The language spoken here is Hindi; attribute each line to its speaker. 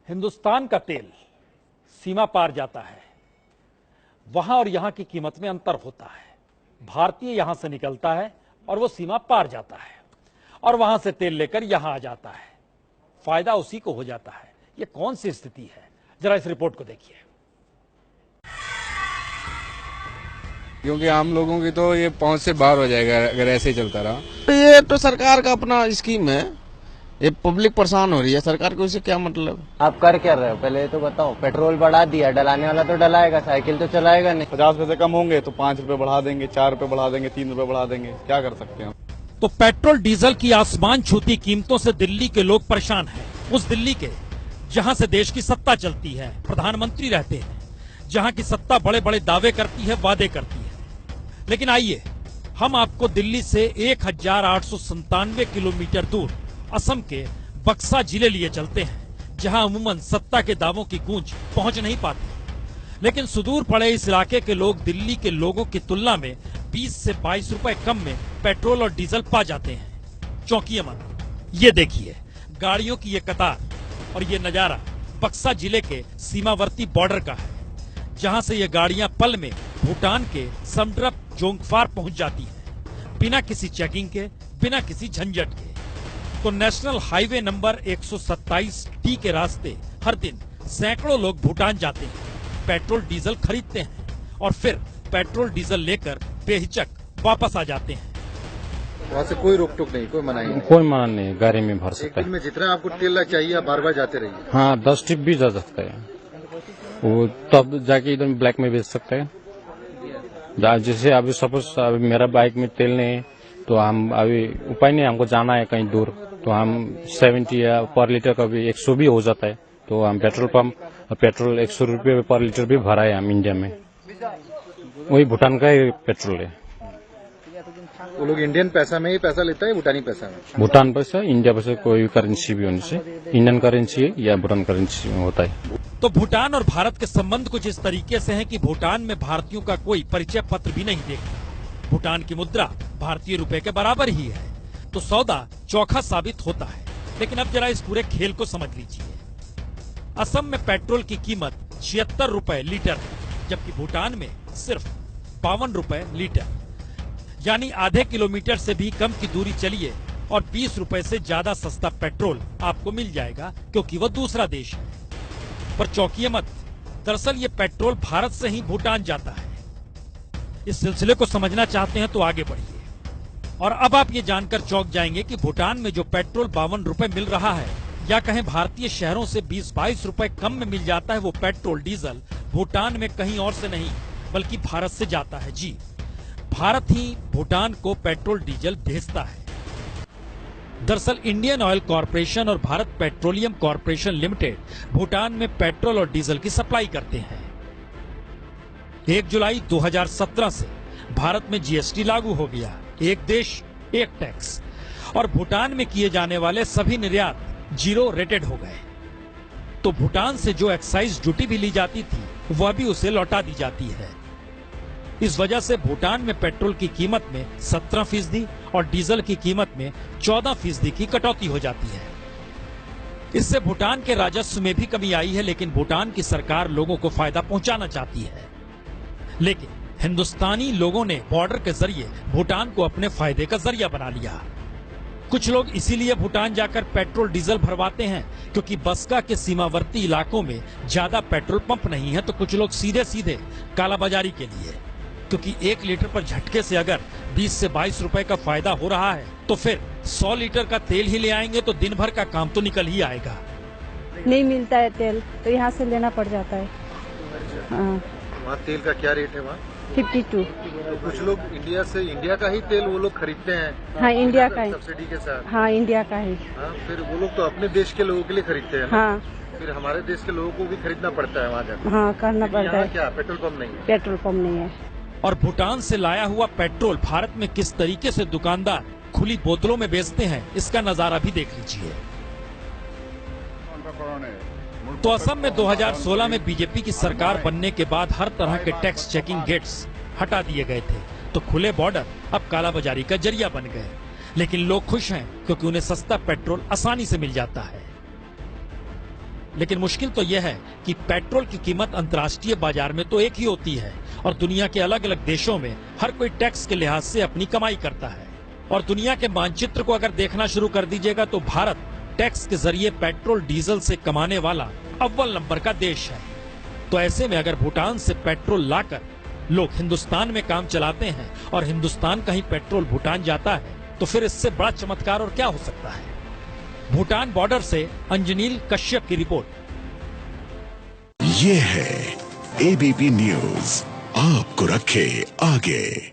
Speaker 1: हिंदुस्तान का तेल सीमा पार जाता है, वहां और यहां की कीमत में अंतर होता है। भारतीय यहां से निकलता है और वो सीमा पार जाता है और वहां से तेल लेकर यहां आ जाता है, फायदा उसी को हो जाता है। ये कौन सी स्थिति है, जरा इस रिपोर्ट को देखिए।
Speaker 2: क्योंकि आम लोगों की तो ये पहुंच से बाहर हो जाएगा अगर ऐसे ही चलता रहा।
Speaker 3: तो ये तो सरकार का अपना स्कीम है, ये पब्लिक परेशान हो रही है, सरकार को इससे क्या मतलब।
Speaker 4: आप कर क्या रहे हो पहले ये तो बताओ। पेट्रोल बढ़ा दिया, डलाने वाला तो डलाएगा, साइकिल तो चलाएगा नहीं।
Speaker 2: 50 पैसे कम होंगे तो 5 रुपए बढ़ा देंगे, 4 रुपए बढ़ा देंगे, 3 रुपए बढ़ा देंगे, क्या कर सकते हैं।
Speaker 1: तो पेट्रोल डीजल की आसमान छूती कीमतों से दिल्ली के लोग परेशान हैं। उस दिल्ली के जहां से देश की सत्ता चलती है, प्रधानमंत्री रहते हैं, जहां की सत्ता बड़े बड़े दावे करती है, वादे करती है। लेकिन आइए हम आपको दिल्ली से 1897 किलोमीटर दूर असम के बक्सा जिले लिए चलते हैं, जहां अमूमन सत्ता के दावों की गूंज पहुंच नहीं पाती। लेकिन सुदूर पड़े इस इलाके के लोग दिल्ली के लोगों की तुलना में 20 से 22 रुपए कम में पेट्रोल और डीजल पा जाते हैं। चौंकिए मत, ये देखिए गाड़ियों की ये कतार और ये नजारा बक्सा जिले के सीमावर्ती बॉर्डर का है, जहां से ये गाड़ियां पल में भूटान के समड्रप जोंगफार पहुंच जाती हैं, बिना किसी चेकिंग के, बिना किसी झंझट के। तो नेशनल हाईवे नंबर 127T के रास्ते हर दिन सैकड़ों लोग भूटान जाते हैं, पेट्रोल डीजल खरीदते हैं और फिर पेट्रोल डीजल लेकर बेहिचक वापस आ जाते हैं।
Speaker 5: वहाँ से कोई रोक टोक नहीं, कोई मना नहीं।
Speaker 6: कोई मना नहीं, गाड़ी में भर सकता
Speaker 5: एक दिन में जितना आपको तेल चाहिए आप बार बार जाते रहिए।
Speaker 6: हाँ, 10 ट्रिप भी जा सकता है वो, तब जाके इधर ब्लैक में बेच सकते हैं। जैसे अभी सपोज अभी मेरा बाइक में तेल नहीं है तो हम अभी उपाय नहीं, हमको जाना है कहीं दूर, तो हम 70 या पर लीटर का भी 100 भी हो जाता है, तो हम पेट्रोल पंप पेट्रोल 100 रुपये पर लीटर भी भरा है हम इंडिया में। वही भूटान का ही पेट्रोल है।
Speaker 5: वो लोग इंडियन पैसा में ही पैसा लेता है, भूटानी पैसा में।
Speaker 6: भूटान पैसा, इंडिया पैसा, कोई करेंसी भी होने से, इंडियन करेंसी या भूटान करेंसी में होता है।
Speaker 1: तो भूटान और भारत के संबंध कुछ इस तरीके से हैं कि भूटान में भारतीयों का कोई परिचय पत्र भी नहीं देखता। भूटान की मुद्रा भारतीय रुपए के बराबर ही है, तो सौदा चौखा साबित होता है। लेकिन अब जरा इस पूरे खेल को समझ लीजिए। असम में पेट्रोल की कीमत 76 रुपए लीटर है, जबकि भूटान में सिर्फ 52 रुपए लीटर, यानी आधे किलोमीटर से भी कम की दूरी चलिए और 20 रुपए से ज्यादा सस्ता पेट्रोल आपको मिल जाएगा, क्योंकि वह दूसरा देश है। पर चौंकिए मत, दरअसल ये पेट्रोल भारत से ही भूटान जाता है। इस सिलसिले को समझना चाहते हैं तो आगे बढ़िए। और अब आप ये जानकर चौंक जाएंगे कि भूटान में जो पेट्रोल 52 रुपए मिल रहा है, या कहें भारतीय शहरों से 20-22 रुपए कम में मिल जाता है, वो पेट्रोल डीजल भूटान में कहीं और से नहीं बल्कि भारत से जाता है। जी, भारत ही भूटान को पेट्रोल डीजल भेजता है। दरअसल इंडियन ऑयल कॉरपोरेशन और Bharat petroleum corporation limited Bhutan में पेट्रोल और डीजल की सप्लाई करते हैं। 1 जुलाई 2017 से भारत में जीएसटी लागू हो गया, एक देश एक टैक्स, और भूटान में किए जाने वाले सभी निर्यात 0 रेटेड हो गए। तो भूटान से जो एक्साइज ड्यूटी भी ली जाती थी वह भी उसे लौटा दी जाती है। इस वजह से भूटान में पेट्रोल की कीमत में 17% और डीजल की कीमत में 14% की कटौती हो जाती है। इससे भूटान के राजस्व में भी कमी आई है, लेकिन भूटान की सरकार लोगों को फायदा पहुंचाना चाहती है। लेकिन हिंदुस्तानी लोगों ने बॉर्डर के जरिए भूटान को अपने फायदे का जरिया बना लिया। कुछ लोग इसीलिए भूटान जाकर पेट्रोल डीजल भरवाते हैं क्योंकि बसका के सीमावर्ती इलाकों में ज्यादा पेट्रोल पंप नहीं है, तो कुछ लोग सीधे सीधे कालाबाजारी के लिए, क्योंकि 1 लीटर पर झटके से अगर 20 से 22 रुपए का फायदा हो रहा है, तो फिर 100 लीटर का तेल ही ले आएंगे तो दिन भर का काम तो निकल ही आएगा।
Speaker 7: नहीं मिलता है तेल तो यहाँ से लेना पड़ जाता है। हाँ।
Speaker 5: वहाँ तेल का क्या रेट है वहाँ?
Speaker 7: 52।
Speaker 5: तो कुछ लोग इंडिया का ही तेल वो लोग खरीदते हैं।
Speaker 7: हाँ, इंडिया का ही,
Speaker 5: सब्सिडी के साथ।
Speaker 7: हाँ, इंडिया का ही।
Speaker 5: हाँ, फिर वो लोग तो अपने देश के लोगों के लिए खरीदते हैं।
Speaker 7: हाँ,
Speaker 5: फिर हमारे देश के लोगों को भी खरीदना पड़ता है वहाँ जाकर।
Speaker 7: हाँ, करना पड़ता है।
Speaker 5: क्या पेट्रोल पंप नहीं है?
Speaker 7: पेट्रोल पंप नहीं है।
Speaker 1: और भूटान से लाया हुआ पेट्रोल भारत में किस तरीके से दुकानदार खुली बोतलों में बेचते हैं, इसका नजारा भी देख लीजिए। तो असम में 2016 में बीजेपी की सरकार बनने के बाद हर तरह के टैक्स चेकिंग गेट्स हटा दिए गए थे, तो खुले बॉर्डर अब कालाबाजारी का जरिया बन गए। लेकिन लोग खुश हैं क्योंकि उन्हें सस्ता पेट्रोल आसानी से मिल जाता है। लेकिन मुश्किल तो यह है कि पेट्रोल की कीमत अंतर्राष्ट्रीय बाजार में तो एक ही होती है और दुनिया के अलग अलग देशों में हर कोई टैक्स के लिहाज से अपनी कमाई करता है। और दुनिया के मानचित्र को अगर देखना शुरू कर दीजिएगा तो भारत टैक्स के जरिए पेट्रोल डीजल से कमाने वाला अव्वल नंबर का देश है। तो ऐसे में अगर भूटान से पेट्रोल लाकर लोग हिंदुस्तान में काम चलाते हैं और हिंदुस्तान का ही पेट्रोल भूटान जाता है तो फिर इससे बड़ा चमत्कार और क्या हो सकता है। भूटान बॉर्डर से अंजनील कश्यप की रिपोर्ट।
Speaker 8: ये है एबीपी न्यूज, आपको रखे आगे।